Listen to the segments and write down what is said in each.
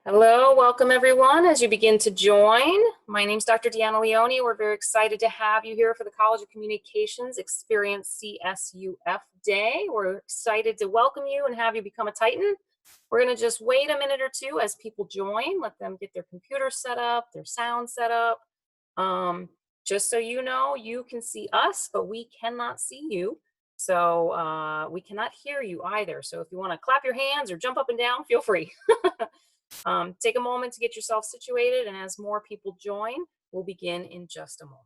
Hello, welcome everyone as you begin to join. My name is Dr. Deanna Leone. We're very excited to have you here for the College of Communications Experience CSUF Day. We're excited to welcome you and have you become a Titan. We're going to just wait a minute or two as people join, let them get their computer set up, their sound set up. Just so you know, you can see us, but we cannot see you. So we cannot hear you either. So if you want to clap your hands or jump up and down, feel free. Take a moment to get yourself situated, and as more people join, we'll begin in just a moment.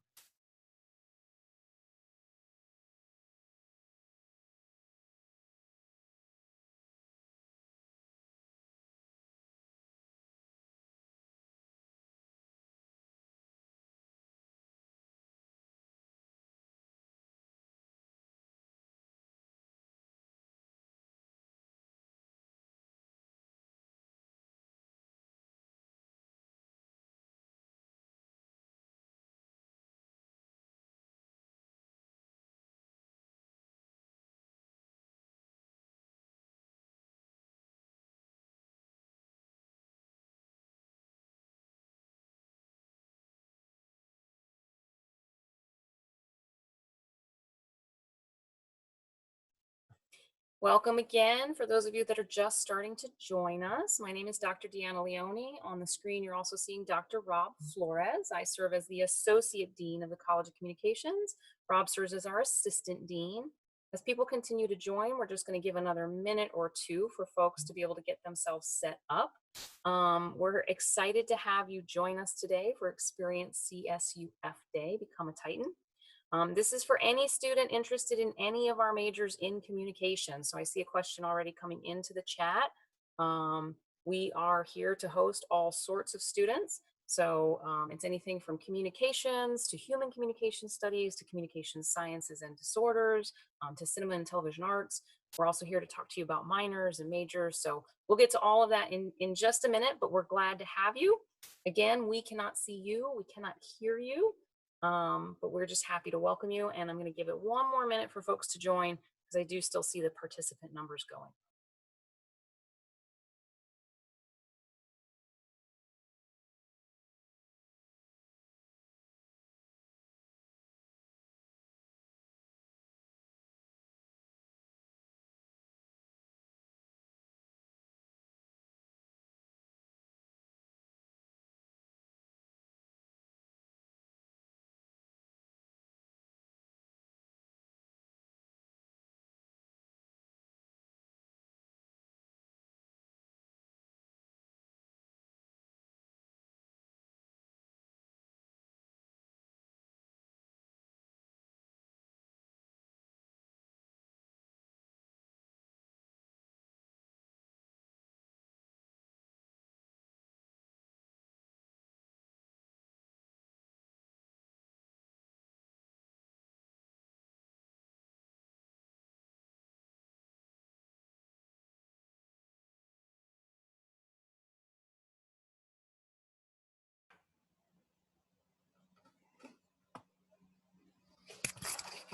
Welcome again. For those of you that are just starting to join us, my name is Dr. Deanna Leone. On the screen, you're also seeing Dr. Rob Flores. I serve as the Associate Dean of the College of Communications. Rob serves as our Assistant Dean. As people continue to join, we're just going to give another minute or two for folks to be able to get themselves set up. We're excited to have you join us today for Experience CSUF Day, Become a Titan. This is for any student interested in any of our majors in communication. So I see a question already coming into the chat. We are here to host all sorts of students. So it's anything from communications to human communication studies to communication sciences and disorders to cinema and television arts. We're also here to talk to you about minors and majors. So we'll get to all of that in just a minute, but we're glad to have you. Again, we cannot see you, we cannot hear you. But we're just happy to welcome you, and I'm going to give it one more minute for folks to join because I do still see the participant numbers going.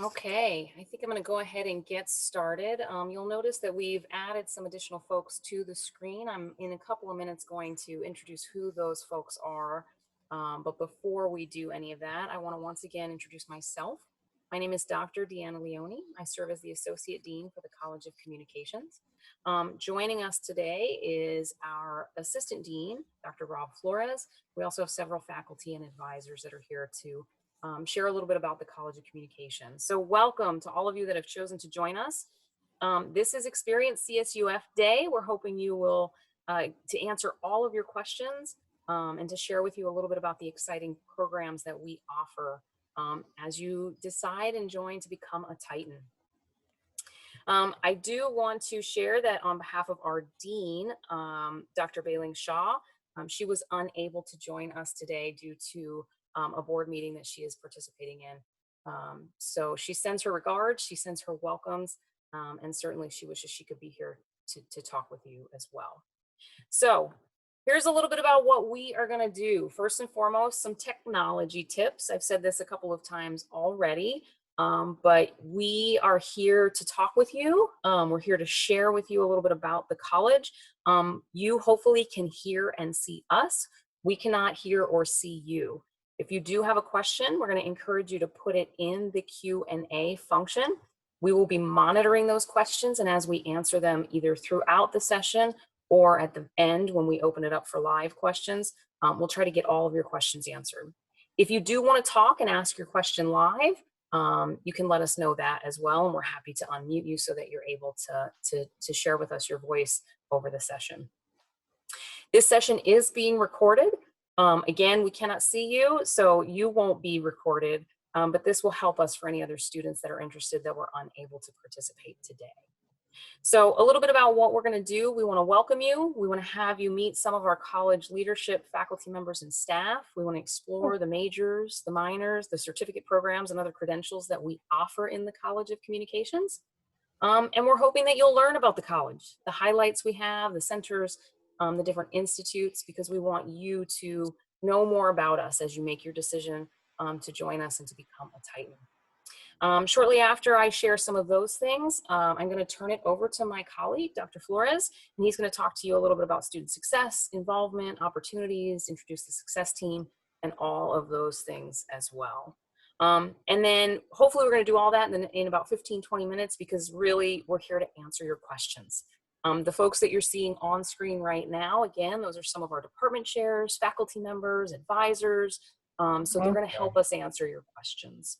Okay, I think I'm going to go ahead and get started. You'll notice that we've added some additional folks to the screen. I'm in a couple of minutes going to introduce who those folks are. But before we do any of that, I want to once again introduce myself. My name is Dr. Deanna Leone. I serve as the Associate Dean for the College of Communications. Joining us today is our Assistant Dean, Dr. Rob Flores. We also have several faculty and advisors that are here to share a little bit about the College of Communication. So welcome to all of you that have chosen to join us. This is Experience CSUF Day. We're hoping you will, to answer all of your questions and to share with you a little bit about the exciting programs that we offer as you decide and join to become a Titan. I do want to share that on behalf of our Dean, Dr. Bailing Shaw, she was unable to join us today due to a board meeting that she is participating in. So she sends her regards, she sends her welcomes, and certainly she wishes she could be here to talk with you as well. So here's a little bit about what we are going to do. First and foremost, some technology tips. I've said this a couple of times already. But we are here to talk with you. We're here to share with you a little bit about the college. You hopefully can hear and see us. We cannot hear or see you. If you do have a question, we're going to encourage you to put it in the Q&A function. We will be monitoring those questions, and as we answer them either throughout the session or at the end when we open it up for live questions, we'll try to get all of your questions answered. If you do want to talk and ask your question live, you can let us know that as well, and we're happy to unmute you so that you're able to share with us your voice over the session. This session is being recorded. Again, we cannot see you, so you won't be recorded, but this will help us for any other students that are interested that were unable to participate today. So a little bit about what we're going to do. We want to welcome you. We want to have you meet some of our college leadership, faculty members, and staff. We want to explore the majors, the minors, the certificate programs, and other credentials that we offer in the College of Communications. And we're hoping that you'll learn about the college, the highlights we have, the centers, the different institutes, because we want you to know more about us as you make your decision to join us and to become a Titan. Shortly after I share some of those things, I'm going to turn it over to my colleague, Dr. Flores, and he's going to talk to you a little bit about student success, involvement, opportunities, introduce the success team, and all of those things as well. And then hopefully we're going to do all that in about 15-20 minutes, because really we're here to answer your questions. The folks that you're seeing on screen right now, again, those are some of our department chairs, faculty members, advisors, so they're going to help us answer your questions.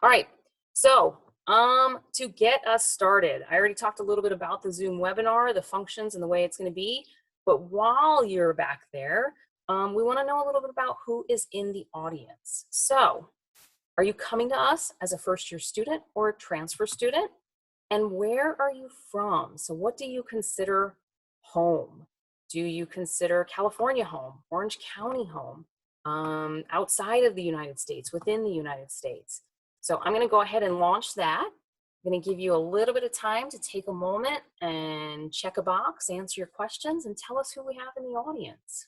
All right, so to get us started, I already talked a little bit about the Zoom webinar, the functions and the way it's going to be, but while you're back there, we want to know a little bit about who is in the audience. So are you coming to us as a first-year student or a transfer student? And where are you from? So what do you consider home? Do you consider California home, Orange County home, outside of the United States, within the United States? So I'm going to go ahead and launch that. I'm going to give you a little bit of time to take a moment and check a box, answer your questions, and tell us who we have in the audience.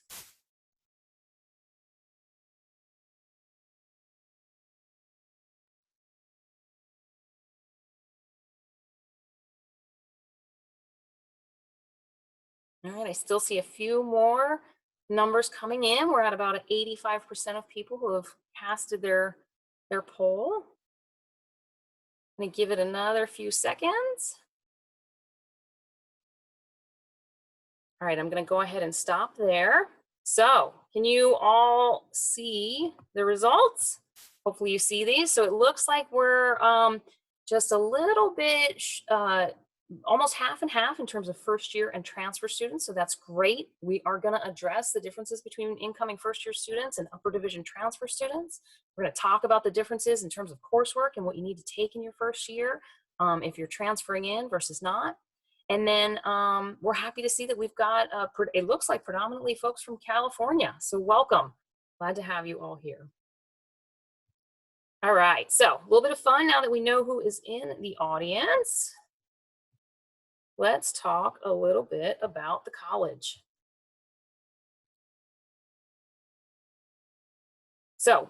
All right, I still see a few more numbers coming in. We're at about 85% of people who have casted their poll. I'm going to give it another few seconds. All right, I'm going to go ahead and stop there. So can you all see the results? Hopefully you see these. So it looks like we're just a little bit, almost half and half in terms of first year and transfer students. So that's great. We are going to address the differences between incoming first year students and upper division transfer students. We're going to talk about the differences in terms of coursework and what you need to take in your first year if you're transferring in versus not. And then we're happy to see that we've got, it looks like predominantly folks from California. So welcome. Glad to have you all here. All right, so a little bit of fun now that we know who is in the audience. Let's talk a little bit about the college. So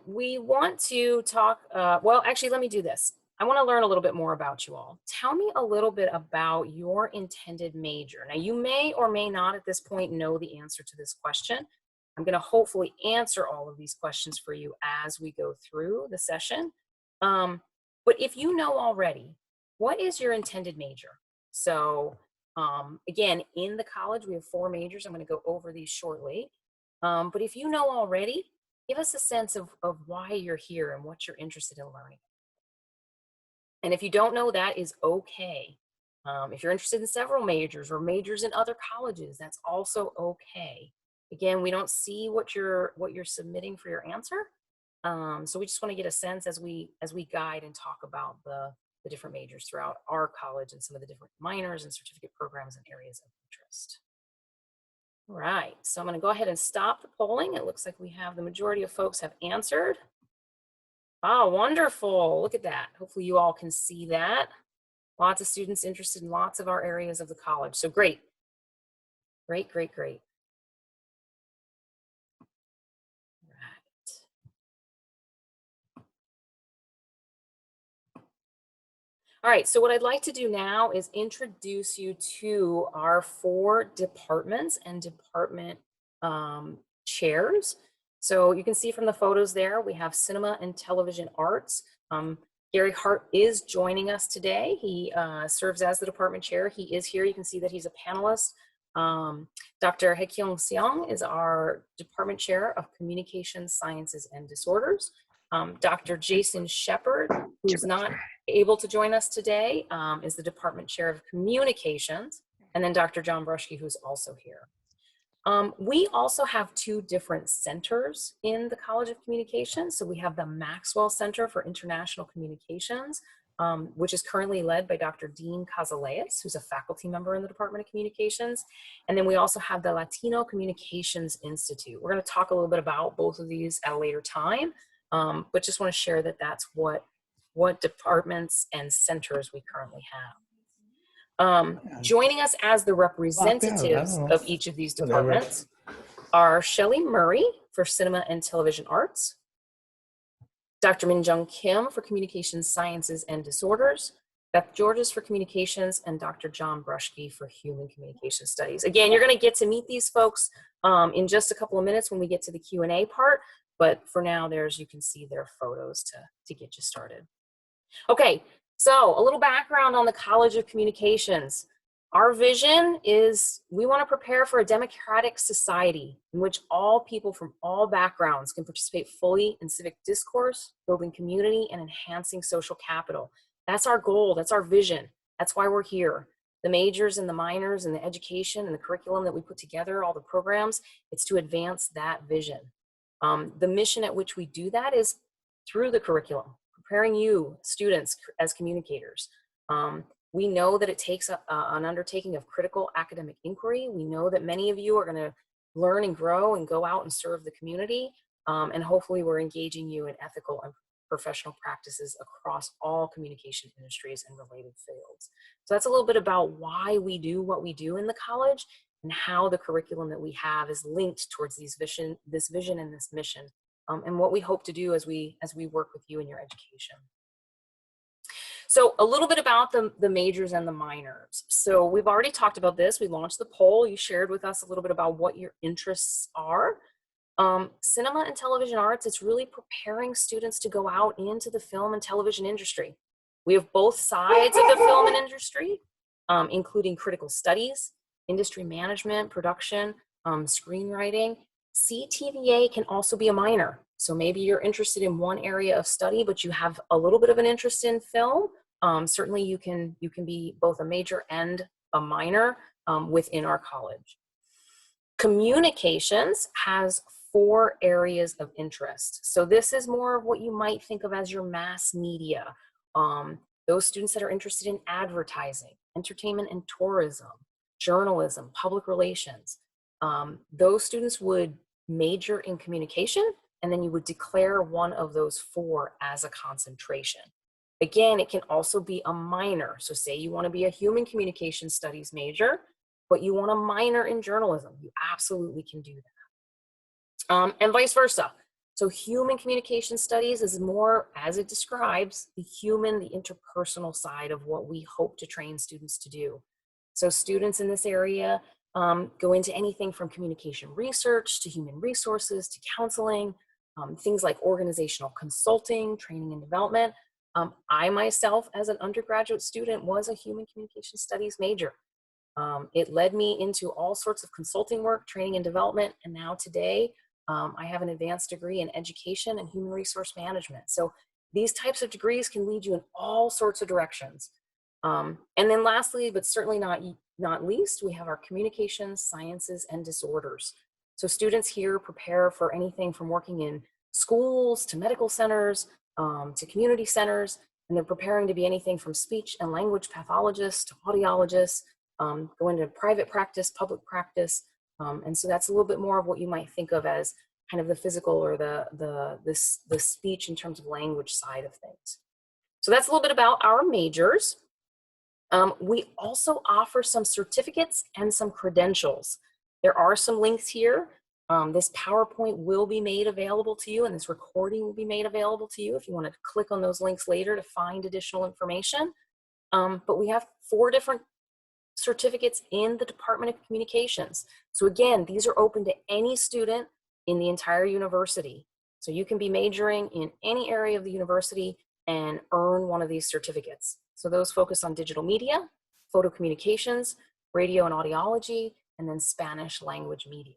we want to talk, well, actually, let me do this. I want to learn a little bit more about you all. Tell me a little bit about your intended major. Now, you may or may not at this point know the answer to this question. I'm going to hopefully answer all of these questions for you as we go through the session. But if you know already, what is your intended major? So again, in the college, we have 4 majors. I'm going to go over these shortly. But if you know already, give us a sense of why you're here and what you're interested in learning. And if you don't know, that is okay. If you're interested in several majors or majors in other colleges, that's also okay. Again, we don't see what you're submitting for your answer. So we just want to get a sense as we guide and talk about the different majors throughout our college and some of the different minors and certificate programs and areas of interest. All right, so I'm going to go ahead and stop the polling. It looks like we have the majority of folks have answered. Oh, wonderful. Look at that. Hopefully you all can see that. Lots of students interested in lots of our areas of the college. So great. Great, great, great. All right. All right, so what I'd like to do now is introduce you to our 4 departments and department chairs. So you can see from the photos there, we have cinema and television arts. Gary Hart is joining us today. He serves as the department chair. He is here. You can see that he's a panelist. Dr. Haekyung Seong is our department chair of Communication Sciences and Disorders. Dr. Jason Shepard, who's not able to join us today, is the department chair of Communications, and then Dr. John Brushke, who's also here. We also have 2 different centers in the College of Communications. So we have the Maxwell Center for International Communications, which is currently led by Dr. Dean Cazaleas, who's a faculty member in the Department of Communications. And then we also have the Latino Communications Institute. We're going to talk a little bit about both of these at a later time, but just want to share that that's what departments and centers we currently have. Joining us as the representatives of each of these departments are Shelley Murray for Cinema and Television Arts, Dr. Minjung Kim for Communications Sciences and Disorders, Beth Georges for Communications, and Dr. John Brushke for Human Communication Studies. Again, you're going to get to meet these folks in just a couple of minutes when we get to the Q&A part, but for now, you can see their photos to get you started. Okay, so a little background on the College of Communications. Our vision is we want to prepare for a democratic society in which all people from all backgrounds can participate fully in civic discourse, building community, and enhancing social capital. That's our goal. That's our vision. That's why we're here. The majors and the minors and the education and the curriculum that we put together, all the programs, it's to advance that vision. The mission at which we do that is through the curriculum, preparing you, students, as communicators. We know that it takes an undertaking of critical academic inquiry. We know that many of you are going to learn and grow and go out and serve the community. And hopefully we're engaging you in ethical and professional practices across all communication industries and related fields. So that's a little bit about why we do what we do in the college and how the curriculum that we have is linked towards this vision and this mission. And what we hope to do as we work with you in your education. So a little bit about the majors and the minors. So we've already talked about this. We launched the poll. You shared with us a little bit about what your interests are. Cinema and television arts, it's really preparing students to go out into the film and television industry. We have both sides of the film and industry, including critical studies, industry management, production, screenwriting. CTVA can also be a minor. So maybe you're interested in one area of study, but you have a little bit of an interest in film. Certainly you can be both a major and a minor within our college. Communications has 4 areas of interest. So this is more of what you might think of as your mass media. Those students that are interested in advertising, entertainment and tourism, journalism, public relations. Those students would major in communication, and then you would declare one of those 4 as a concentration. Again, it can also be a minor. So say you want to be a human communication studies major, but you want a minor in journalism. You absolutely can do that. And vice versa. So human communication studies is more, as it describes, the human, the interpersonal side of what we hope to train students to do. So students in this area go into anything from communication research to human resources to counseling, things like organizational consulting, training and development. I myself, as an undergraduate student, was a human communication studies major. It led me into all sorts of consulting work, training and development, and now today I have an advanced degree in education and human resource management. So these types of degrees can lead you in all sorts of directions. And then lastly, but certainly not least, we have our communications, sciences, and disorders. So students here prepare for anything from working in schools to medical centers to community centers, and they're preparing to be anything from speech and language pathologists to audiologists, go into private practice, public practice, and so that's a little bit more of what you might think of as kind of the physical or the speech in terms of language side of things. So that's a little bit about our majors. We also offer some certificates and some credentials. There are some links here. This PowerPoint will be made available to you, and this recording will be made available to you if you want to click on those links later to find additional information. But we have 4 different certificates in the Department of Communications. So again, these are open to any student in the entire university. So you can be majoring in any area of the university and earn one of these certificates. So those focus on digital media, photo communications, radio and audiology, and then Spanish language media.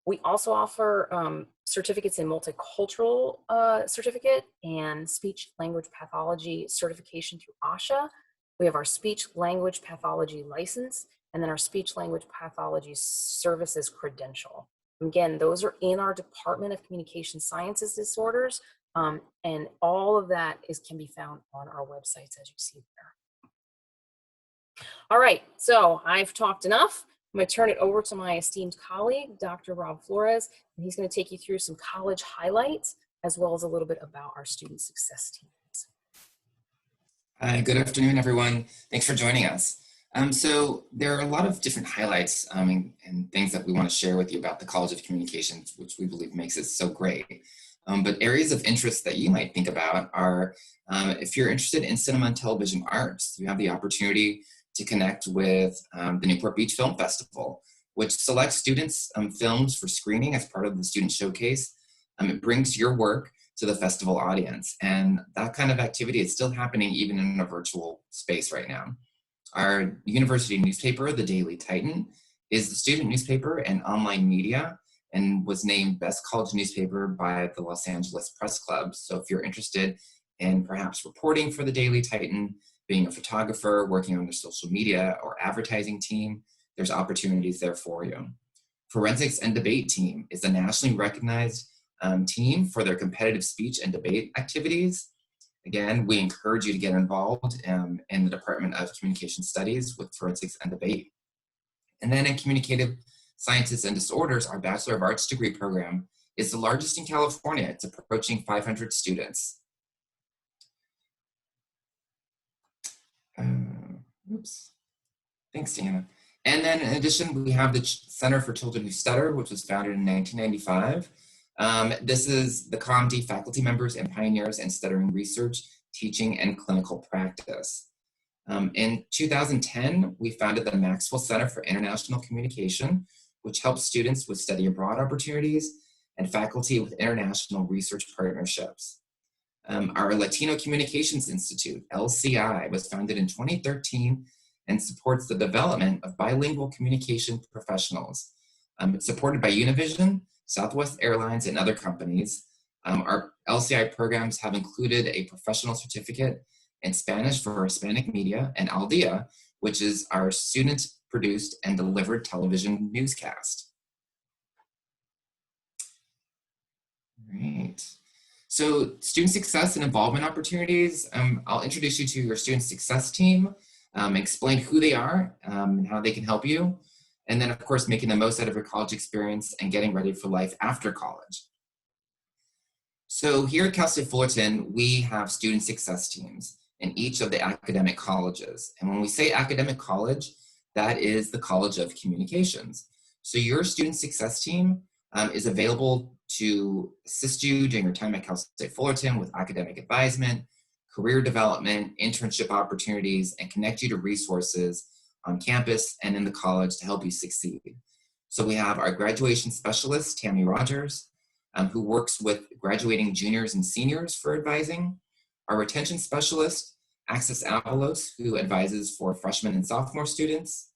We also offer certificates in multicultural certificate and speech language pathology certification through ASHA. We have our speech language pathology license, and then our speech language pathology services credential. Again, those are in our Department of Communication Sciences disorders, and all of that can be found on our websites, as you see there. All right, so I've talked enough. I'm going to turn it over to my esteemed colleague, Dr. Rob Flores, and he's going to take you through some college highlights, as well as a little bit about our student success teams. Hi, good afternoon, everyone. Thanks for joining us. So there are a lot of different highlights and things that we want to share with you about the College of Communications, which we believe makes it so great. But areas of interest that you might think about are, if you're interested in cinema and television arts, you have the opportunity to connect with the Newport Beach Film Festival, which selects students' films for screening as part of the student showcase. It brings your work to the festival audience, and that kind of activity is still happening even in a virtual space right now. Our university newspaper, the Daily Titan, is the student newspaper and online media, and was named Best College Newspaper by the Los Angeles Press Club. So if you're interested in perhaps reporting for the Daily Titan, being a photographer, working on their social media or advertising team, there's opportunities there for you. Forensics and Debate Team is a nationally recognized team for their competitive speech and debate activities. Again, we encourage you to get involved in the Department of Communication Studies with Forensics and Debate. And then in Communicative Sciences and Disorders, our Bachelor of Arts degree program is the largest in California. It's approaching 500 students. Oops. Thanks, Deanna. And then in addition, we have the Center for Children Who Stutter, which was founded in 1995. This is the COMD faculty members and pioneers in stuttering research, teaching, and clinical practice. In 2010, we founded the Maxwell Center for International Communication, which helps students with study abroad opportunities and faculty with international research partnerships. Our Latino Communications Institute, LCI, was founded in 2013 and supports the development of bilingual communication professionals. It's supported by Univision, Southwest Airlines, and other companies. Our LCI programs have included a professional certificate in Spanish for Hispanic media, and Aldea, which is our student-produced and delivered television newscast. Great. So student success and involvement opportunities, I'll introduce you to your student success team, explain who they are and how they can help you. And then of course, making the most out of your college experience and getting ready for life after college. So here at Cal State Fullerton, we have student success teams in each of the academic colleges. And when we say academic college, that is the College of Communications. So your student success team is available to assist you during your time at Cal State Fullerton with academic advisement, career development, internship opportunities, and connect you to resources on campus and in the college to help you succeed. So we have our graduation specialist, Tammy Rogers, who works with graduating juniors and seniors for advising. Our retention specialist, Axis Avalos, who advises for freshmen and sophomore students.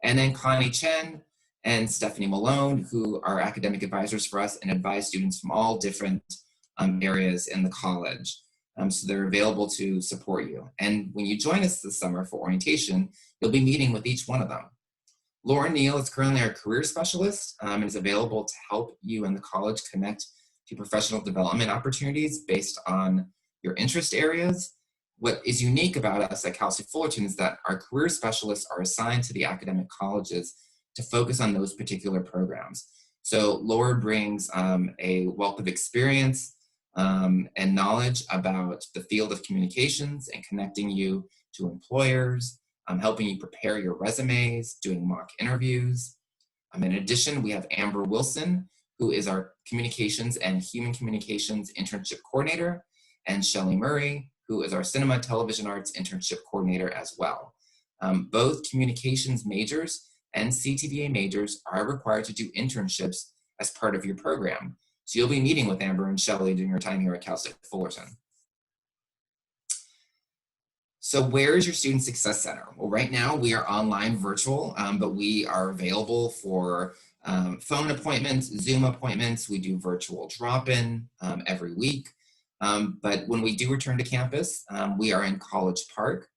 And then Connie Chen and Stephanie Malone, who are academic advisors for us and advise students from all different areas in the college. So they're available to support you. And when you join us this summer for orientation, you'll be meeting with each one of them. Lauren Neal is currently our career specialist and is available to help you and the college connect to professional development opportunities based on your interest areas. What is unique about us at Cal State Fullerton is that our career specialists are assigned to the academic colleges to focus on those particular programs. So Laura brings a wealth of experience and knowledge about the field of communications and connecting you to employers, helping you prepare your resumes, doing mock interviews. In addition, we have Amber Wilson, who is our communications and human communications internship coordinator, and Shelley Murray, who is our Cinema Television Arts Internship Coordinator as well. Both communications majors and CTVA majors are required to do internships as part of your program. So you'll be meeting with Amber and Shelley during your time here at Cal State Fullerton. So where is your Student Success Center? Well, right now we are online virtual, but we are available for phone appointments, Zoom appointments. We do virtual drop-in every week. But when we do return to campus, we are in College Park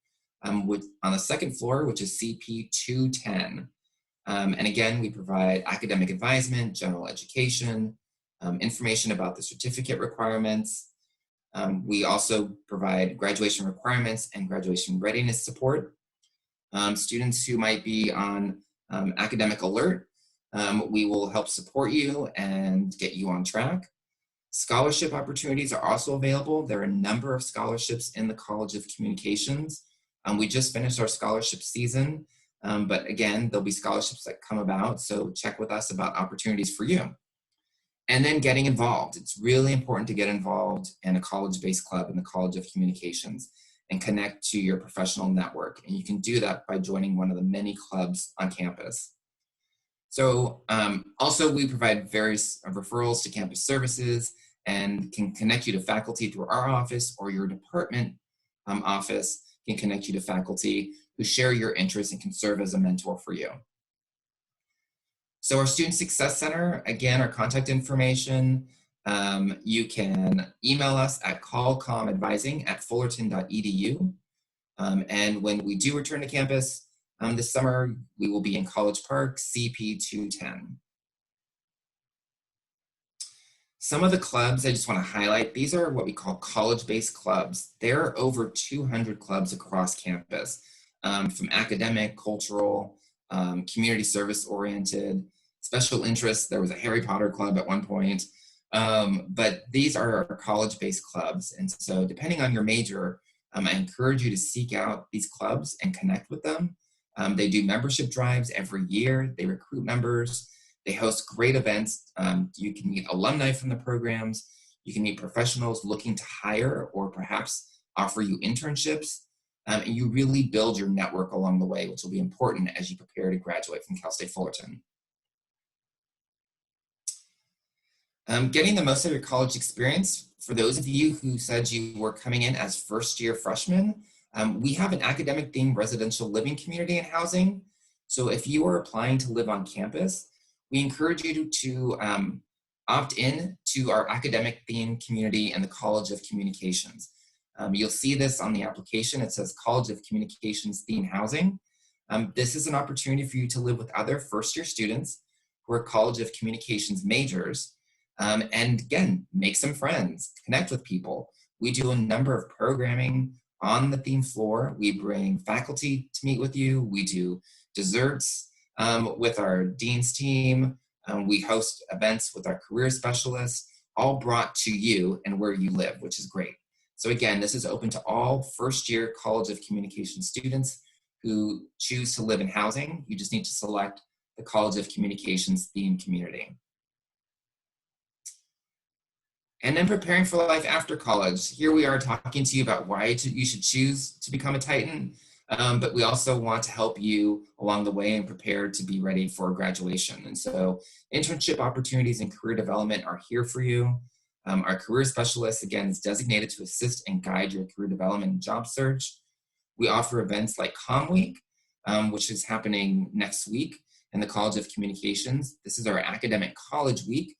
on the second floor, which is CP 210. And again, we provide academic advisement, general education, information about the certificate requirements. We also provide graduation requirements and graduation readiness support. Students who might be on academic alert, we will help support you and get you on track. Scholarship opportunities are also available. There are a number of scholarships in the College of Communications. We just finished our scholarship season, but again, there'll be scholarships that come about, so check with us about opportunities for you. And then getting involved. It's really important to get involved in a college-based club in the College of Communications and connect to your professional network. And you can do that by joining one of the many clubs on campus. So also we provide various referrals to campus services and can connect you to faculty through our office, or your department office can connect you to faculty who share your interests and can serve as a mentor for you. So our Student Success Center, again, our contact information, you can email us at callcomadvising@fullerton.edu. And when we do return to campus this summer, we will be in College Park, CP 210. Some of the clubs I just want to highlight, these are what we call college-based clubs. There are over 200 clubs across campus, from academic, cultural, community service oriented, special interests. There was a Harry Potter club at one point, but these are our college-based clubs. And so depending on your major, I encourage you to seek out these clubs and connect with them. They do membership drives every year. They recruit members. They host great events. You can meet alumni from the programs. You can meet professionals looking to hire or perhaps offer you internships. And you really build your network along the way, which will be important as you prepare to graduate from Cal State Fullerton. Getting the most of your college experience, for those of you who said you were coming in as first-year freshmen, we have an academic themed residential living community and housing. So if you are applying to live on campus, we encourage you to opt in to our academic themed community in the College of Communications. You'll see this on the application. It says College of Communications Themed Housing. This is an opportunity for you to live with other first-year students who are College of Communications majors. And again, make some friends, connect with people. We do a number of programming on the theme floor. We bring faculty to meet with you. We do desserts with our dean's team. We host events with our career specialists, all brought to you and where you live, which is great. So again, this is open to all first-year College of Communication students who choose to live in housing. You just need to select the College of Communications themed community. And then preparing for life after college. Here we are talking to you about why you should choose to become a Titan, but we also want to help you along the way and prepare to be ready for graduation. And so internship opportunities and career development are here for you. Our career specialist, again, is designated to assist and guide your career development and job search. We offer events like Com Week, which is happening next week in the College of Communications. This is our academic college week.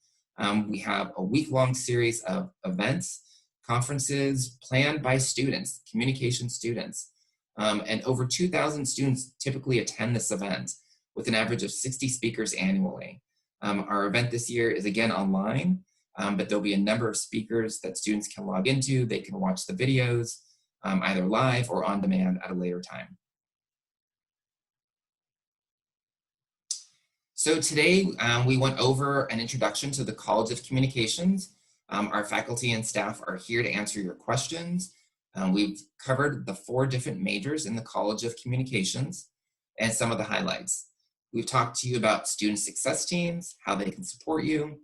We have a week-long series of events, conferences planned by students, communication students. And over 2,000 students typically attend this event with an average of 60 speakers annually. Our event this year is again online, but there'll be a number of speakers that students can log into. They can watch the videos either live or on demand at a later time. So today we went over an introduction to the College of Communications. Our faculty and staff are here to answer your questions. We've covered the 4 different majors in the College of Communications and some of the highlights. We've talked to you about student success teams, how they can support you,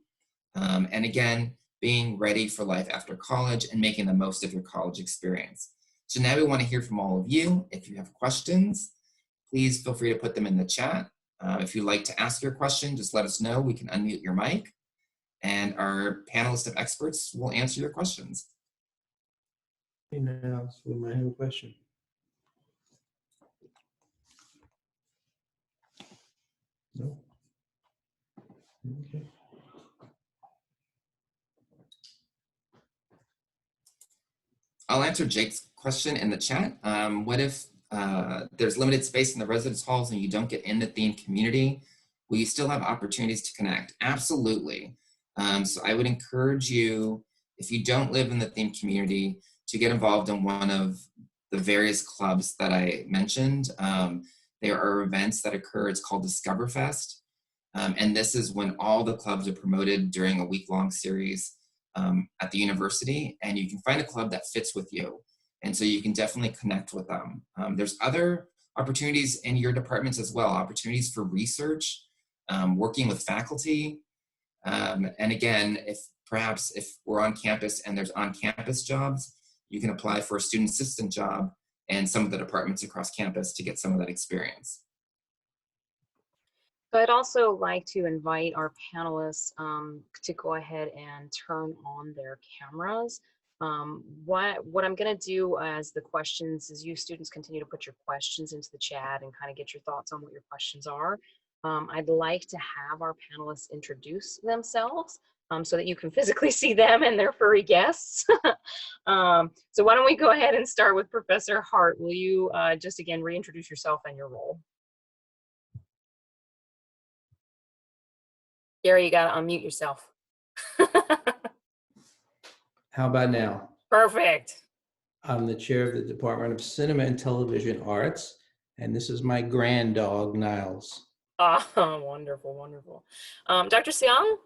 and again, being ready for life after college and making the most of your college experience. So now we want to hear from all of you. If you have questions, please feel free to put them in the chat. If you'd like to ask your question, just let us know. We can unmute your mic, and our panelist of experts will answer your questions. Hey, now, so we might have a question. No? Okay. I'll answer Jake's question in the chat. What if there's limited space in the residence halls and you don't get in the theme community? Will you still have opportunities to connect? Absolutely. So I would encourage you, if you don't live in the theme community, to get involved in one of the various clubs that I mentioned. There are events that occur, it's called Discoverfest. And this is when all the clubs are promoted during a week-long series at the university, and you can find a club that fits with you. And so you can definitely connect with them. There's other opportunities in your departments as well, opportunities for research, working with faculty. And again, if we're on campus and there's on-campus jobs, you can apply for a student assistant job in some of the departments across campus to get some of that experience. So I'd also like to invite our panelists to go ahead and turn on their cameras. What I'm going to do as the questions, as you students continue to put your questions into the chat and kind of get your thoughts on what your questions are, I'd like to have our panelists introduce themselves so that you can physically see them and their furry guests. So why don't we go ahead and start with Professor Hart. Will you just again reintroduce yourself and your role? Gary, you gotta unmute yourself. How about now? Perfect. I'm the chair of the Department of Cinema and Television Arts, and this is my grand dog, Niles. Oh, wonderful, wonderful. Dr. Siang?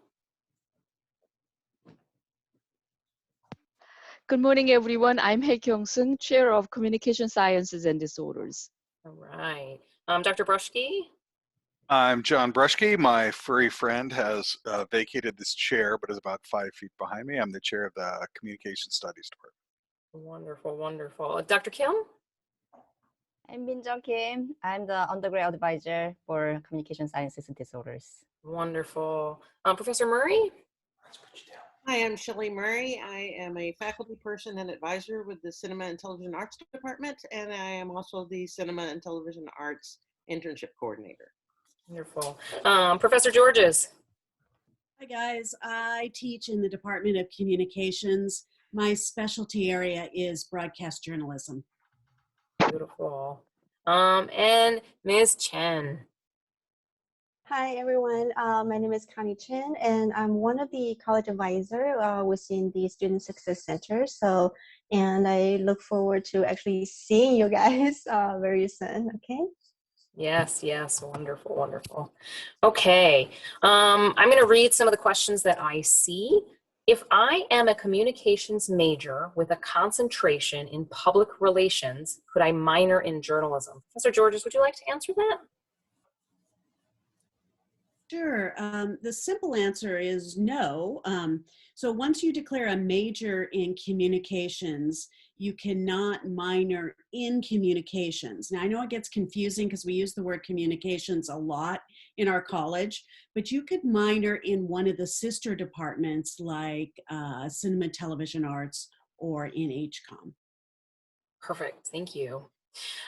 Good morning, everyone. I'm Hae Kyung-sung, Chair of Communication Sciences and Disorders. All right. Dr. Brushke? I'm John Brushke. My furry friend has vacated this chair, but is about 5 feet behind me. I'm the chair of the Communication Studies Department. Wonderful, wonderful. Dr. Kim? I'm Min-Jung Kim. I'm the undergrad advisor for Communication Sciences and Disorders. Wonderful. Professor Murray? Hi, I'm Shelley Murray. I am a faculty person and advisor with the Cinema and Television Arts Department, and I am also the Cinema and Television Arts Internship Coordinator. Wonderful. Professor Georges? Hi guys, I teach in the Department of Communications. My specialty area is broadcast journalism. Beautiful. And Ms. Chen? Hi everyone, my name is Connie Chen and I'm one of the college advisor within the Student Success Center. And I look forward to actually seeing you guys very soon, okay? Yes, yes, wonderful, wonderful. Okay, I'm gonna read some of the questions that I see. If I am a communications major with a concentration in public relations, could I minor in journalism? Professor Georges, would you like to answer that? Sure. The simple answer is no. So once you declare a major in communications, you cannot minor in communications. Now, I know it gets confusing because we use the word communications a lot in our college, but you could minor in one of the sister departments like Cinema and Television Arts or in HCOM. Perfect, thank you.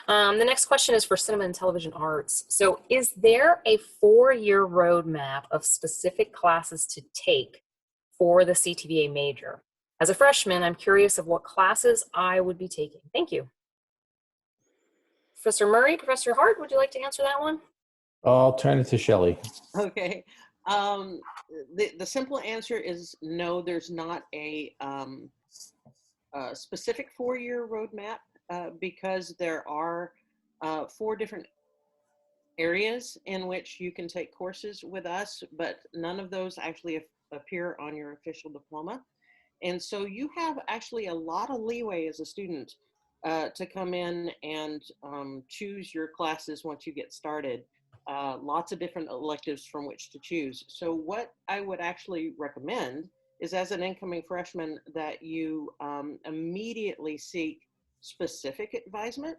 The next question is for Cinema and Television Arts. So is there a 4-year roadmap of specific classes to take for the CTVA major? As a freshman, I'm curious of what classes I would be taking. Thank you. Professor Murray, Professor Hart, would you like to answer that one? I'll turn it to Shelley. Okay. The simple answer is no, there's not a specific 4-year roadmap because there are 4 different areas in which you can take courses with us, but none of those actually appear on your official diploma. And so you have actually a lot of leeway as a student to come in and choose your classes once you get started. Lots of different electives from which to choose. So what I would actually recommend is, as an incoming freshman, that you immediately seek specific advisement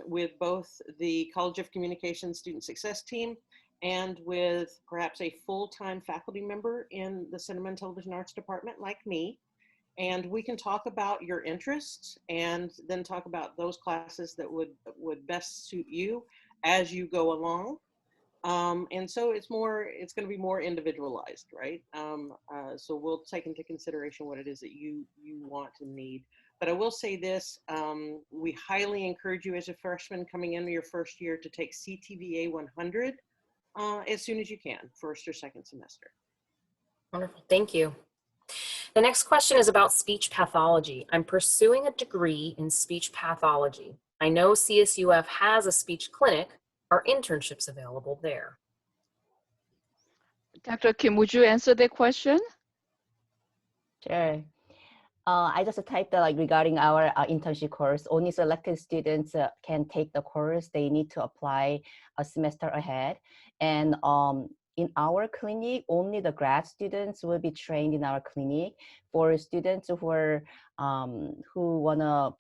with both the College of Communication Student Success team and with perhaps a full-time faculty member in the Cinema and Television Arts Department like me. And we can talk about your interests and then talk about those classes that would best suit you as you go along. And so it's going to be more individualized, right? So we'll take into consideration what it is that you want and need. But I will say this, we highly encourage you as a freshman coming into your first year to take CTVA 100 as soon as you can, first or second semester. Wonderful, thank you. The next question is about speech pathology. I'm pursuing a degree in speech pathology. I know CSUF has a speech clinic. Are internships available there? Dr. Kim, would you answer that question? Sure. I just typed regarding our internship course. Only selected students can take the course. They need to apply a semester ahead. And in our clinic, only the grad students will be trained in our clinic. For students who are who wanna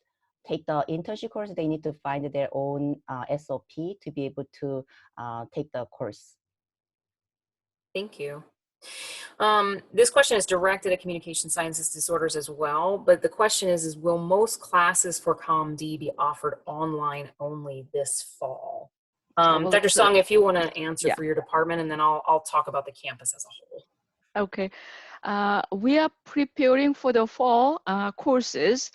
take the internship course, they need to find their own SOP to be able to take the course. Thank you. This question is directed at communication sciences disorders as well, but the question is will most classes for CommD be offered online only this fall? Dr. Song, if you want to answer for your department, and then I'll talk about the campus as a whole. Okay. We are preparing for the fall courses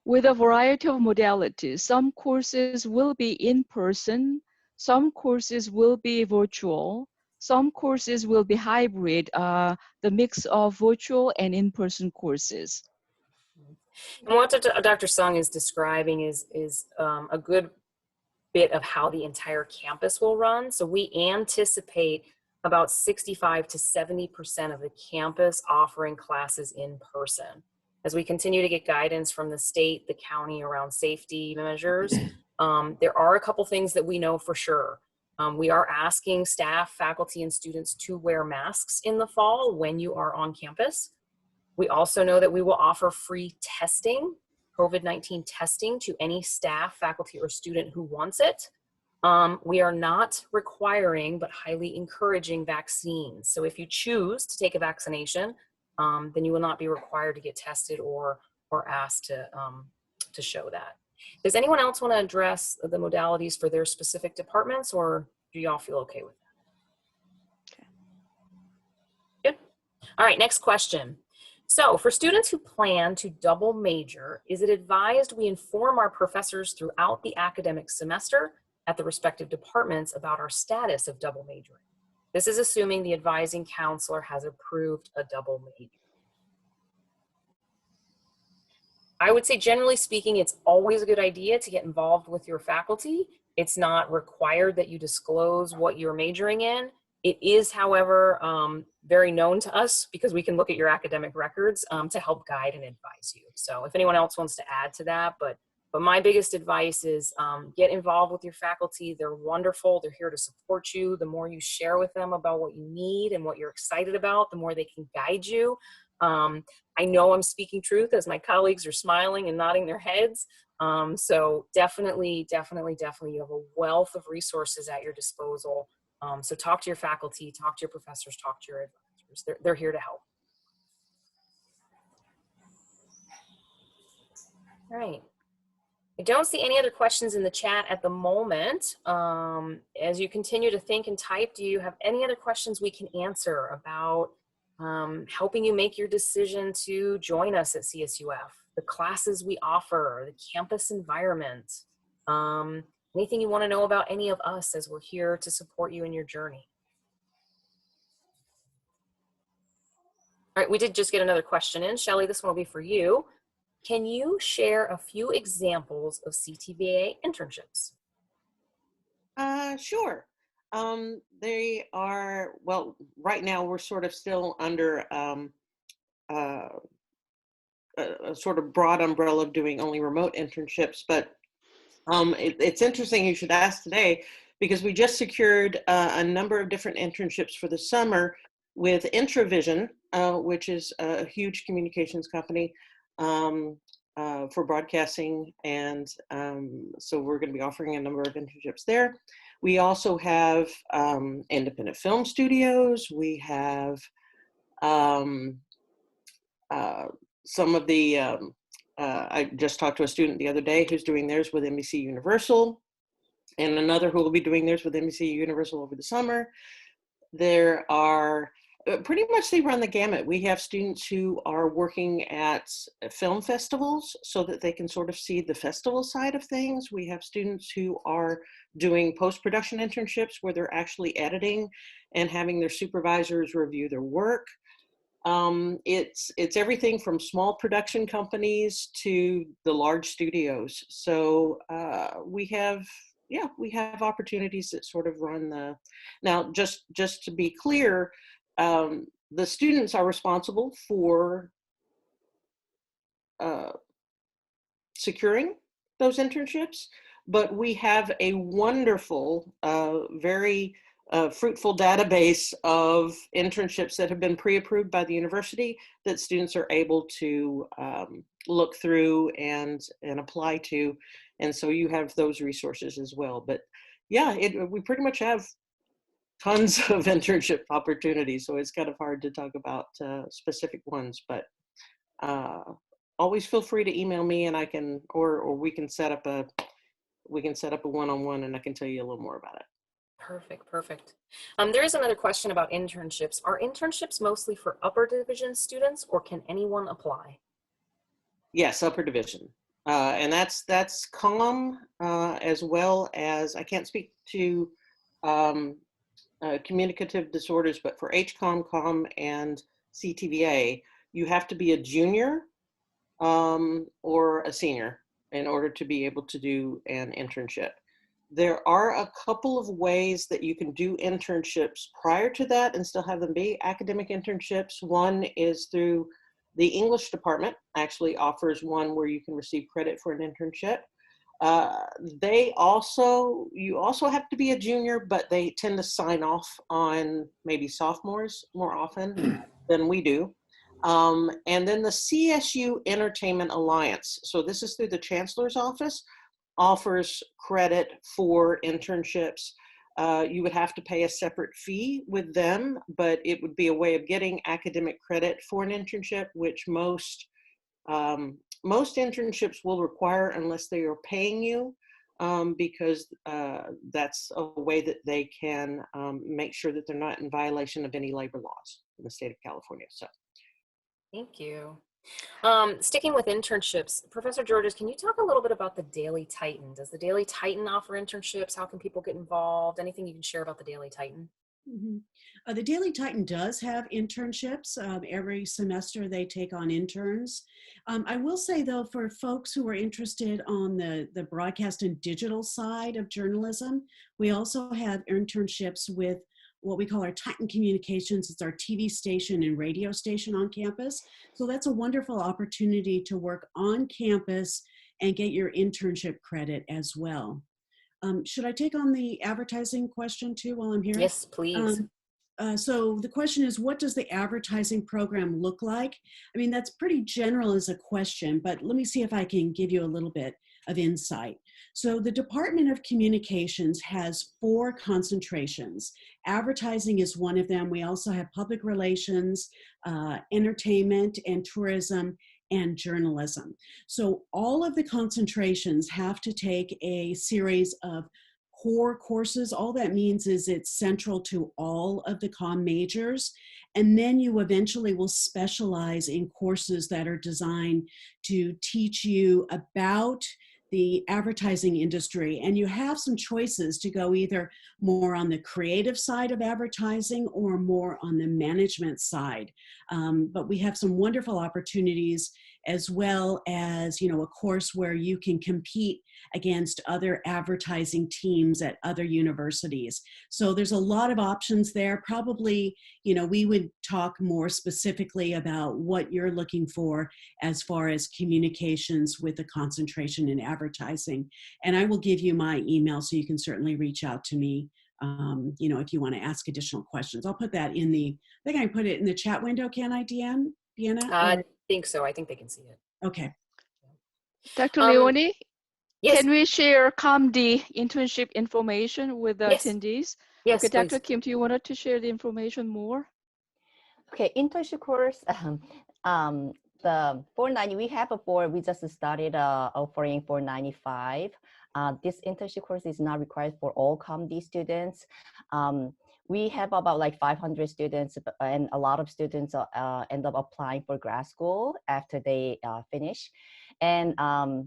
with a variety of modalities. Some courses will be in person, some courses will be virtual, some courses will be hybrid, the mix of virtual and in-person courses. And what Dr. Sung is describing is a good bit of how the entire campus will run. So we anticipate about 65 to 70% of the campus offering classes in person. As we continue to get guidance from the state, the county around safety measures, there are a couple things that we know for sure. We are asking staff, faculty, and students to wear masks in the fall when you are on campus. We also know that we will offer free testing, COVID-19 testing, to any staff, faculty, or student who wants it. We are not requiring, but highly encouraging vaccines. So if you choose to take a vaccination, then you will not be required to get tested or asked to show that. Does anyone else want to address the modalities for their specific departments, or do y'all feel okay with that? Okay. Good. All right, next question. So for students who plan to double major, is it advised we inform our professors throughout the academic semester at the respective departments about our status of double majoring? This is assuming the advising counselor has approved a double major. I would say, generally speaking, it's always a good idea to get involved with your faculty. It's not required that you disclose what you're majoring in. It is, however, very known to us because we can look at your academic records to help guide and advise you. So if anyone else wants to add to that, but my biggest advice is get involved with your faculty. They're wonderful. They're here to support you. The more you share with them about what you need and what you're excited about, the more they can guide you. I know I'm speaking truth as my colleagues are smiling and nodding their heads. So definitely, you have a wealth of resources at your disposal. So talk to your faculty, talk to your professors, talk to your advisors. They're here to help. All right. I don't see any other questions in the chat at the moment. As you continue to think and type, do you have any other questions we can answer about helping you make your decision to join us at CSUF, the classes we offer, the campus environment, anything you want to know about any of us as we're here to support you in your journey? All right, we did just get another question in. Shelley, this one will be for you. Can you share a few examples of CTVA internships? Sure. They are, well, right now we're sort of still under a sort of broad umbrella of doing only remote internships, but it's interesting you should ask today because we just secured a number of different internships for the summer with Intravision, which is a huge communications company, for broadcasting, and so we're going to be offering a number of internships there. We also have independent film studios. We have some of the, I just talked to a student the other day who's doing theirs with NBC Universal, and another who will be doing theirs with NBC Universal over the summer. There are, pretty much they run the gamut. We have students who are working at film festivals so that they can sort of see the festival side of things. We have students who are doing post-production internships where they're actually editing and having their supervisors review their work. It's everything from small production companies to the large studios. So we have opportunities that sort of run the, now just to be clear, the students are responsible for securing those internships, but we have a wonderful, very fruitful database of internships that have been pre-approved by the university that students are able to look through and apply to. And so you have those resources as well. But yeah, we pretty much have tons of internship opportunities. So it's kind of hard to talk about specific ones, but always feel free to email me and I can, or we can set up a one-on-one and I can tell you a little more about it. Perfect. There is another question about internships. Are internships mostly for upper division students or can anyone apply? Yes, upper division. And that's comm as well as, I can't speak to communicative disorders, but for HCOM, comm, and CTVA, you have to be a junior or a senior in order to be able to do an internship. There are a couple of ways that you can do internships prior to that and still have them be academic internships. One is through the English department, actually offers one where you can receive credit for an internship. You also have to be a junior, but they tend to sign off on maybe sophomores more often than we do. And then the CSU Entertainment Alliance. So this is through the Chancellor's Office, offers credit for internships. You would have to pay a separate fee with them, but it would be a way of getting academic credit for an internship, which most internships will require unless they are paying you, because that's a way that they can make sure that they're not in violation of any labor laws in the state of California. So, thank you. Sticking with internships, Professor Georges, can you talk a little bit about the Daily Titan? Does the Daily Titan offer internships? How can people get involved? Anything you can share about the Daily Titan? Mm-hmm. The Daily Titan does have internships. Every semester they take on interns. I will say though, for folks who are interested on the broadcast and digital side of journalism, we also have internships with what we call our Titan Communications. It's our TV station and radio station on campus. So that's a wonderful opportunity to work on campus and get your internship credit as well. Should I take on the advertising question too while I'm here? Yes, please. So the question is, what does the advertising program look like? I mean, that's pretty general as a question, but let me see if I can give you a little bit of insight. So the Department of Communications has 4 concentrations. Advertising is one of them. We also have public relations, entertainment and tourism, and journalism. So all of the concentrations have to take a series of core courses. All that means is it's central to all of the comm majors. And then you eventually will specialize in courses that are designed to teach you about the advertising industry. And you have some choices to go either more on the creative side of advertising or more on the management side. But we have some wonderful opportunities, as well as, a course where you can compete against other advertising teams at other universities. So there's a lot of options there. Probably, we would talk more specifically about what you're looking for as far as communications with a concentration in advertising. And I will give you my email so you can certainly reach out to me, if you want to ask additional questions. I'll put that I think I put it in the chat window, can I, Deanna? I think so. I think they can see it. Okay. Dr. Leone, Yes, can we share ComD internship information with the yes, attendees? yes, Okay, please. Dr. Kim, do you want to share the information more? Okay, internship course. The 490 we have a board. We just started offering 495. This internship course is not required for all ComD students. We have about like 500 students, and a lot of students end up applying for grad school after they finish. And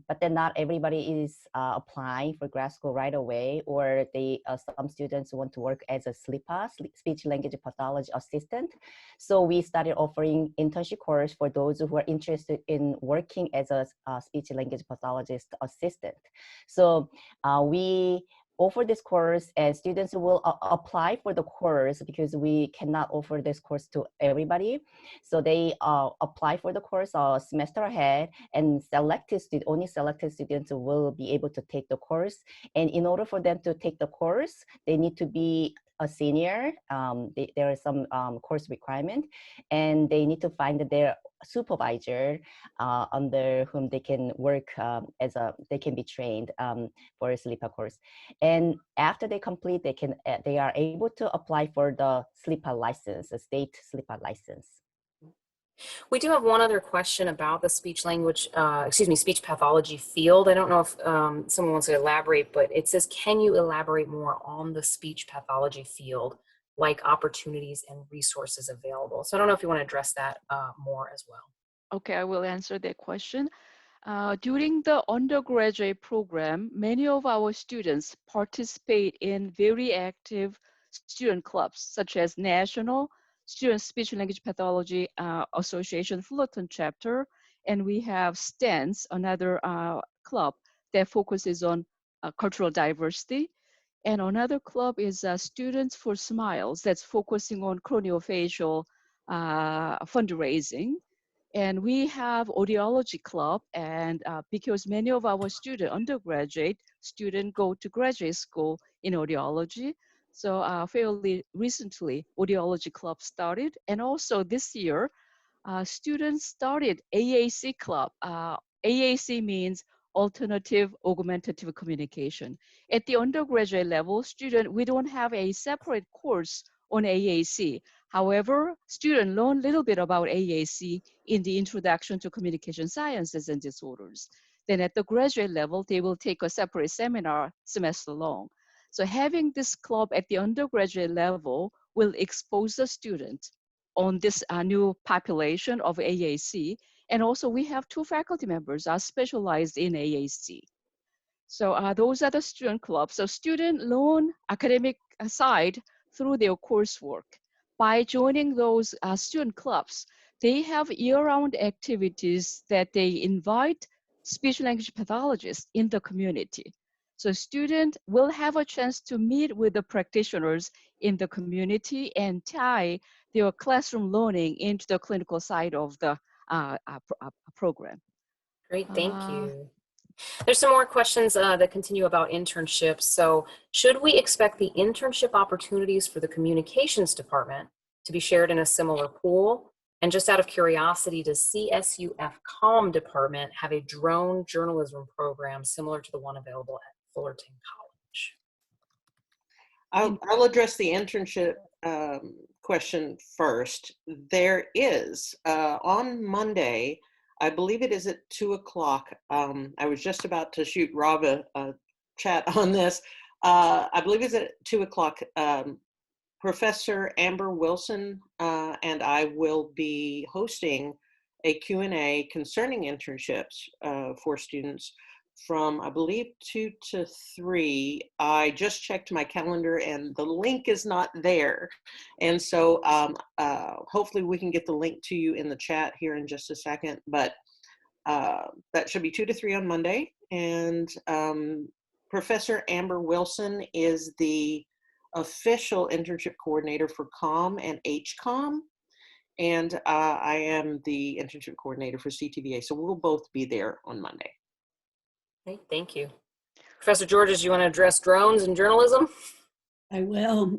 but then not everybody is applying for grad school right away, or they some students want to work as a SLPA, speech language pathology assistant. So we started offering internship course for those who are interested in working as a speech language pathologist assistant. So we offer this course, and students will apply for the course because we cannot offer this course to everybody. So they apply for the course a semester ahead, and only selected students will be able to take the course. And in order for them to take the course, they need to be a senior. There are some course requirement, and they need to find their supervisor under whom they can work they can be trained for a SLPA course. And after they complete, they are able to apply for the SLPA license, a state SLPA license. We do have one other question about the speech pathology field. I don't know if someone wants to elaborate, but it says, can you elaborate more on the speech pathology field, like opportunities and resources available? So I don't know if you want to address that more as well. Okay, I will answer that question. During the undergraduate program, many of our students participate in very active student clubs, such as National Student Speech and Language Pathology Association Fullerton chapter, and we have STANS, another club that focuses on cultural diversity. And another club is Students for Smiles, that's focusing on craniofacial fundraising. And we have audiology club, and because many of our undergraduate students go to graduate school in audiology, so fairly recently audiology club started. And also this year, students started AAC club. AAC means alternative augmentative communication. At the undergraduate level, we don't have a separate course on AAC. However, students learn a little bit about AAC in the Introduction to Communication Sciences and Disorders. Then at the graduate level, they will take a separate seminar semester long. So having this club at the undergraduate level will expose the student on this new population of AAC. And also we have 2 faculty members are specialized in AAC. So those are the student clubs. So students learn academic side through their coursework. By joining those student clubs, they have year-round activities that they invite speech language pathologists in the community. So students will have a chance to meet with the practitioners in the community and tie their classroom learning into the clinical side of the program. Great, thank you. There's some more questions that continue about internships. So should we expect the internship opportunities for the communications department to be shared in a similar pool? And just out of curiosity, does CSUF Comm department have a drone journalism program similar to the one available at Fullerton College? I'll address the internship question first. There is, on Monday, I believe it is at 2 o'clock. I was just about to shoot Rob a chat on this. I believe it's at 2 o'clock. Professor Amber Wilson and I will be hosting a Q&A concerning internships for students from, I believe, 2 to 3. I just checked my calendar and the link is not there. And so hopefully we can get the link to you in the chat here in just a second, but that should be 2 to 3 on Monday. And Professor Amber Wilson is the official internship coordinator for COM and HCOM. And I am the internship coordinator for CTVA. So we'll both be there on Monday. Great, thank you. Professor Georges, you want to address drones and journalism? I will.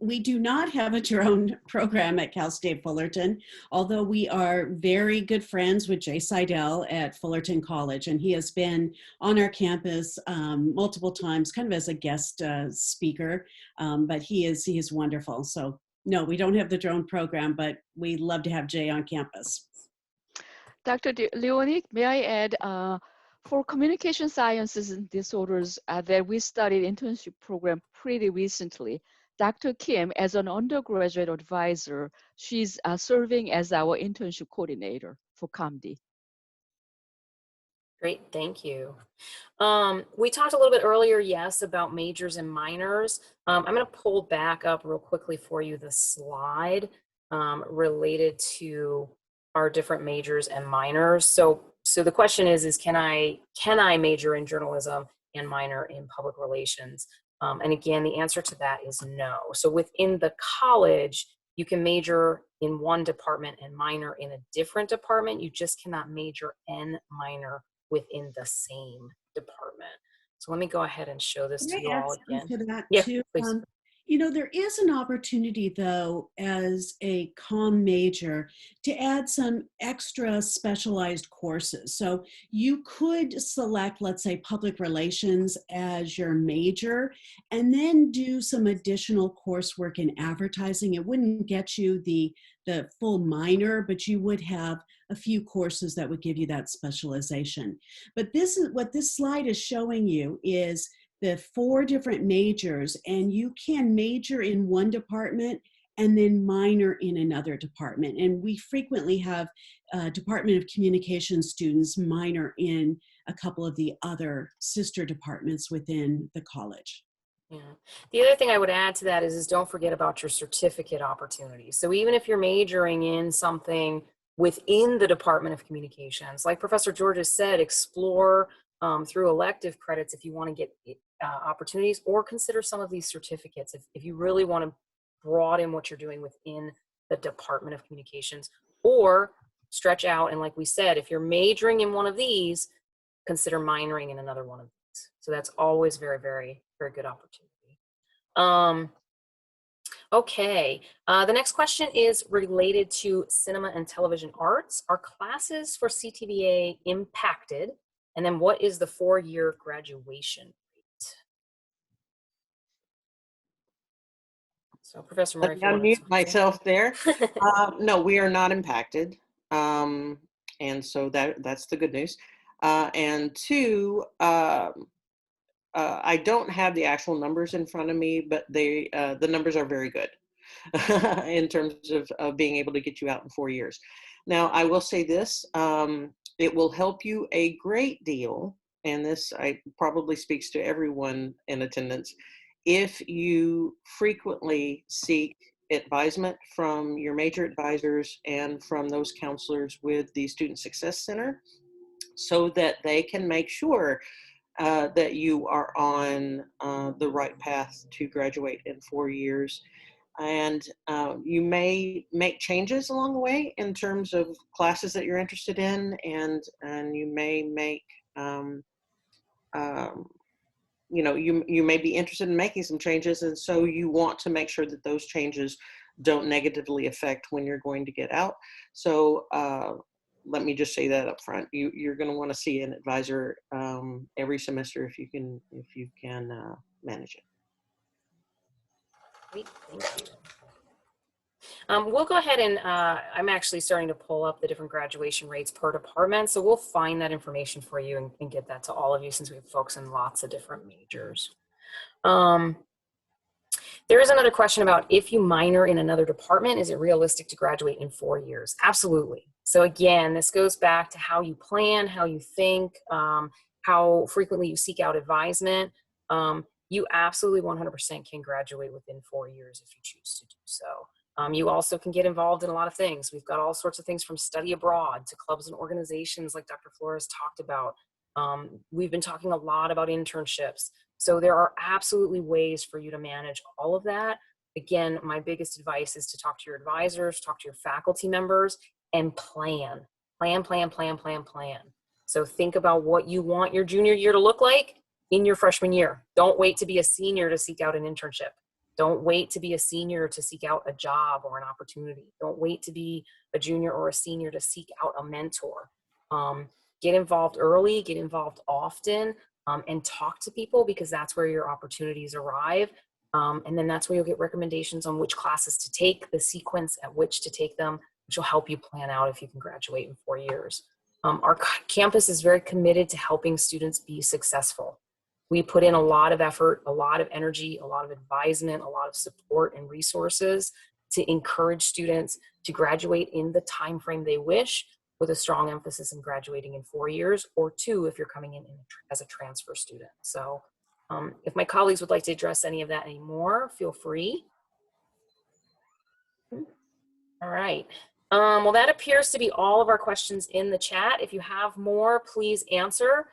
We do not have a drone program at Cal State Fullerton, although we are very good friends with Jay Seidel at Fullerton College, and he has been on our campus multiple times, kind of as a guest speaker, but he is wonderful. So no, we don't have the drone program, but we love to have Jay on campus. Dr. Leonie, may I add, for communication sciences and disorders that we studied internship program pretty recently, Dr. Kim, as an undergraduate advisor, she's serving as our internship coordinator for ComD. Great, thank you. We talked a little bit earlier, yes, about majors and minors. I'm going to pull back up real quickly for you the slide related to our different majors and minors. So the question is can I major in journalism and minor in public relations? And again, the answer to that is no. So within the college, you can major in one department and minor in a different department. You just cannot major and minor within the same department. So let me go ahead and show this to you all again. To that Yeah, too. please. You know, there is an opportunity, though, as a comm major to add some extra specialized courses. So you could select, let's say, public relations as your major, and then do some additional coursework in advertising. It wouldn't get you the full minor, but you would have a few courses that would give you that specialization. But this is what this slide is showing you is the 4 different majors, and you can major in one department and then minor in another department. And we frequently have Department of Communication students minor in a couple of the other sister departments within the college. Yeah. The other thing I would add to that is don't forget about your certificate opportunities. So even if you're majoring in something within the Department of Communications, like Professor Georges said, explore through elective credits if you want to get opportunities, or consider some of these certificates if you really want to broaden what you're doing within the Department of Communications, or stretch out. And like we said, if you're majoring in one of these, consider minoring in another one of these. So that's always very, very, very good opportunity. Okay, the next question is related to cinema and television arts. Are classes for CTVA impacted? And then what is the 4-year graduation rate? So Professor Murray, Let me unmute myself there. No, we are not impacted. And so that's the good news. And 2, I don't have the actual numbers in front of me, but the numbers are very good in terms of being able to get you out in 4 years. Now, I will say this, it will help you a great deal, and this probably speaks to everyone in attendance, if you frequently seek advisement from your major advisors and from those counselors with the Student Success Center, so that they can make sure that you are on the right path to graduate in 4 years. And you may make changes along the way in terms of classes that you're interested in, and you may make, you know, you may be interested in making some changes, and so you want to make sure that those changes don't negatively affect when you're going to get out. So let me just say that up front. You're going to want to see an advisor every semester if you can manage it. Great, thank you. We'll go ahead and I'm actually starting to pull up the different graduation rates per department. So we'll find that information for you and get that to all of you, since we have folks in lots of different majors. There is another question about, if you minor in another department, is it realistic to graduate in 4 years? Absolutely. So again, this goes back to how you plan, how you think, how frequently you seek out advisement. You absolutely 100% can graduate within 4 years if you choose to do so. You also can get involved in a lot of things. We've got all sorts of things from study abroad to clubs and organizations like Dr. Flores talked about. We've been talking a lot about internships. So there are absolutely ways for you to manage all of that. Again, my biggest advice is to talk to your advisors, talk to your faculty members, and plan. Plan. So think about what you want your junior year to look like in your freshman year. Don't wait to be a senior to seek out an internship. Don't wait to be a senior to seek out a job or an opportunity. Don't wait to be a junior or a senior to seek out a mentor. Get involved early, get involved often, and talk to people, because that's where your opportunities arrive. And then that's where you'll get recommendations on which classes to take, the sequence at which to take them, which will help you plan out if you can graduate in 4 years. Our campus is very committed to helping students be successful. We put in a lot of effort, a lot of energy, a lot of advisement, a lot of support and resources to encourage students to graduate in the time frame they wish, with a strong emphasis in graduating in 4 years, or 2 if you're coming in as a transfer student. So if my colleagues would like to address any of that anymore, feel free. All right. Well, that appears to be all of our questions in the chat. If you have more, please answer.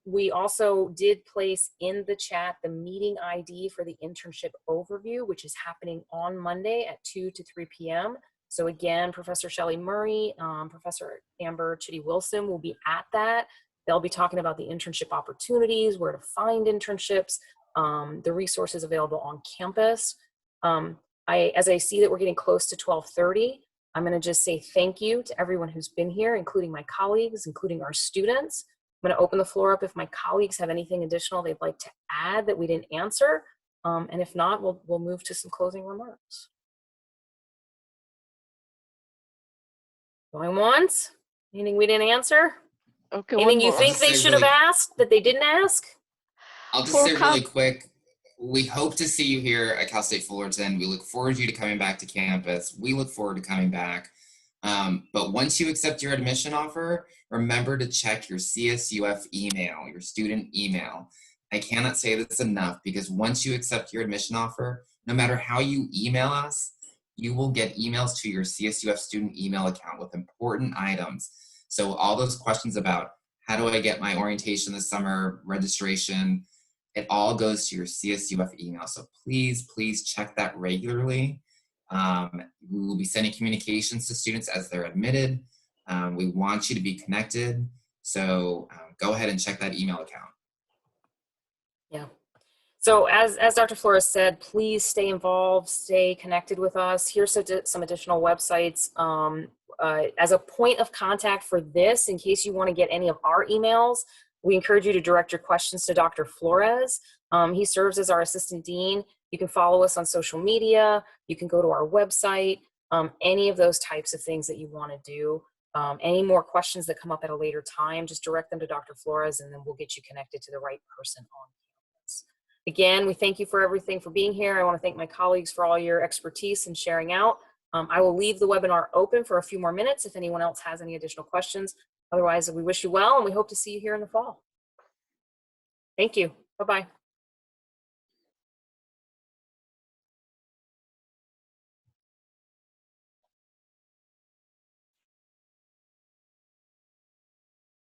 We also did place in the chat the meeting ID for the internship overview, which is happening on Monday at 2 to 3 p.m. So again, Professor Shelley Murray, Professor Amber Chitty-Wilson will be at that. They'll be talking about the internship opportunities, where to find internships, the resources available on campus. As I see that we're getting close to 12:30, I'm going to just say thank you to everyone who's been here, including my colleagues, including our students. I'm going to open the floor up if my colleagues have anything additional they'd like to add that we didn't answer. And if not, we'll move to some closing remarks. Going once? Anything we didn't answer? Okay, Anything you more. think they should have asked that they didn't ask? I'll just say really quick, we hope to see you here at Cal State Fullerton. We look forward to you coming back to campus. We look forward to coming back. But once you accept your admission offer, remember to check your CSUF email, your student email. I cannot say this enough, because once you accept your admission offer, no matter how you email us, you will get emails to your CSUF student email account with important items. So all those questions about how do I get my orientation this summer, registration, it all goes to your CSUF email. So please, please check that regularly. We will be sending communications to students as they're admitted. We want you to be connected. So go ahead and check that email account. Yeah. So as Dr. Flores said, please stay involved, stay connected with us. Here's some additional websites. As a point of contact for this, in case you want to get any of our emails, we encourage you to direct your questions to Dr. Flores. He serves as our assistant dean. You can follow us on social media. You can go to our website, any of those types of things that you want to do. Any more questions that come up at a later time, just direct them to Dr. Flores, and then we'll get you connected to the right person on campus. Again, we thank you for everything, for being here. I want to thank my colleagues for all your expertise and sharing out. I will leave the webinar open for a few more minutes if anyone else has any additional questions. Otherwise, we wish you well, and we hope to see you here in the fall. Thank you. Bye-bye.